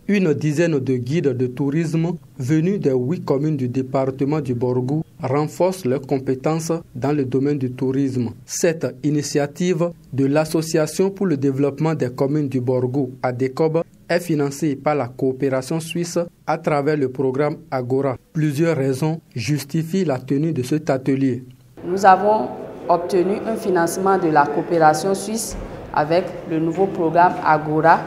Une dizaine de guides de tourisme venus des 8 communes du département du Borgou renforcent leurs compétences dans le domaine du tourisme. Cette initiative de l'Association pour le développement des communes du Borgou, ADECOB, est financée par la coopération suisse à travers le programme Agora. Plusieurs raisons justifient la tenue de cet atelier. Nous avons obtenu un financement de la coopération suisse avec le nouveau programme Agora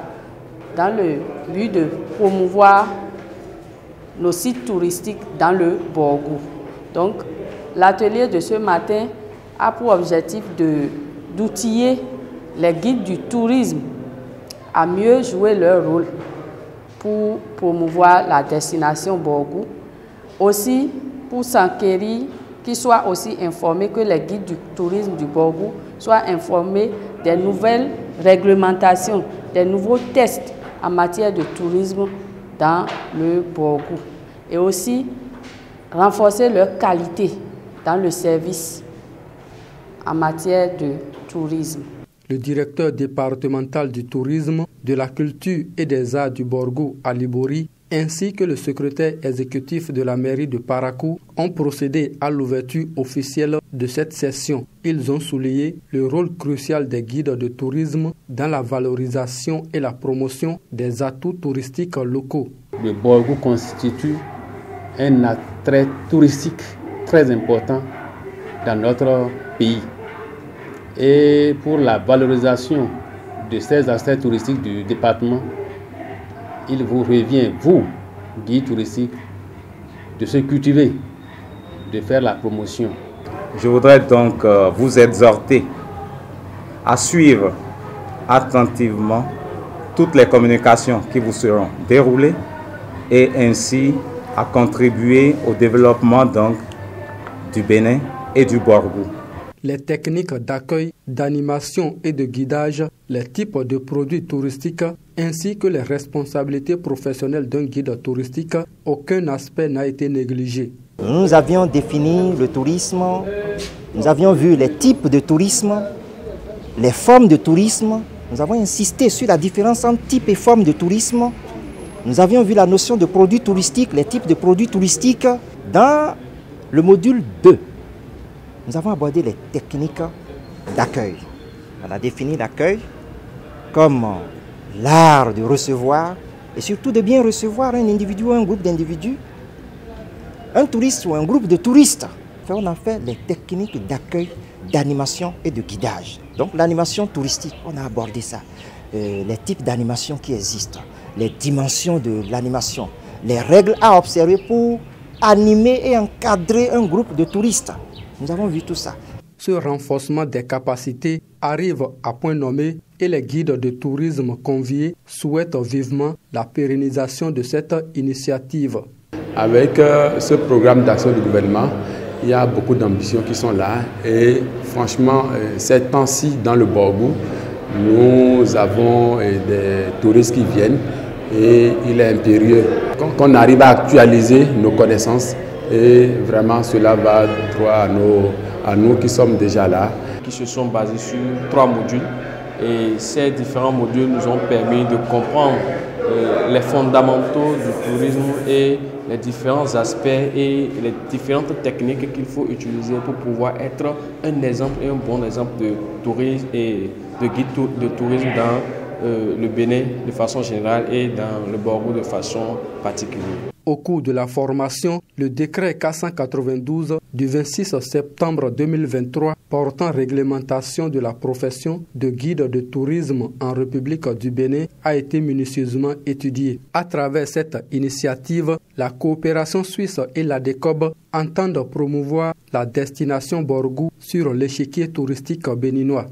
dans le but de promouvoir nos sites touristiques dans le Borgou. Donc, l'atelier de ce matin a pour objectif d'outiller les guides du tourisme à mieux jouer leur rôle pour promouvoir la destination Borgou. Aussi, pour s'enquérir, qu'ils soient aussi informés, que les guides du tourisme du Borgou soient informés des nouvelles réglementations, des nouveaux tests en matière de tourisme dans le Borgou. Et aussi, renforcer leur qualité dans le service en matière de tourisme. Le directeur départemental du tourisme, de la culture et des arts du Borgou, Ali Bori, ainsi que le secrétaire exécutif de la mairie de Parakou ont procédé à l'ouverture officielle de cette session. Ils ont souligné le rôle crucial des guides de tourisme dans la valorisation et la promotion des atouts touristiques locaux. Le Borgou constitue un attrait touristique très important dans notre pays. Et pour la valorisation de ces aspects touristiques du département, il vous revient, vous, guides touristiques, de se cultiver, de faire la promotion. Je voudrais donc vous exhorter à suivre attentivement toutes les communications qui vous seront déroulées et ainsi à contribuer au développement donc du Bénin et du Borgou. Les techniques d'accueil, d'animation et de guidage, les types de produits touristiques ainsi que les responsabilités professionnelles d'un guide touristique, aucun aspect n'a été négligé. Nous avions défini le tourisme, nous avions vu les types de tourisme, les formes de tourisme, nous avons insisté sur la différence entre type et forme de tourisme. Nous avions vu la notion de produits touristiques, les types de produits touristiques dans le module 2. Nous avons abordé les techniques d'accueil. On a défini l'accueil comme l'art de recevoir et surtout de bien recevoir un individu ou un groupe d'individus, un touriste ou un groupe de touristes. On a fait les techniques d'accueil, d'animation et de guidage. Donc l'animation touristique, on a abordé ça. Les types d'animation qui existent, les dimensions de l'animation, les règles à observer pour animer et encadrer un groupe de touristes. Nous avons vu tout ça. Ce renforcement des capacités arrive à point nommé et les guides de tourisme conviés souhaitent vivement la pérennisation de cette initiative. Avec ce programme d'action du gouvernement, il y a beaucoup d'ambitions qui sont là et franchement, ces temps-ci dans le Borgou, nous avons des touristes qui viennent et il est impérieux qu'on arrive à actualiser nos connaissances. Et vraiment, cela va droit à nous qui sommes déjà là. Qui se sont basés sur 3 modules. Et ces différents modules nous ont permis de comprendre les fondamentaux du tourisme et les différents aspects et les différentes techniques qu'il faut utiliser pour pouvoir être un exemple et un bon exemple de tourisme et de guide de tourisme dans le Bénin de façon générale et dans le Borgou de façon particulière. Au cours de la formation, le décret 492 du 26 septembre 2023 portant réglementation de la profession de guide de tourisme en République du Bénin a été minutieusement étudié. À travers cette initiative, la coopération suisse et l'ADECOB entendent promouvoir la destination Borgou sur l'échiquier touristique béninois.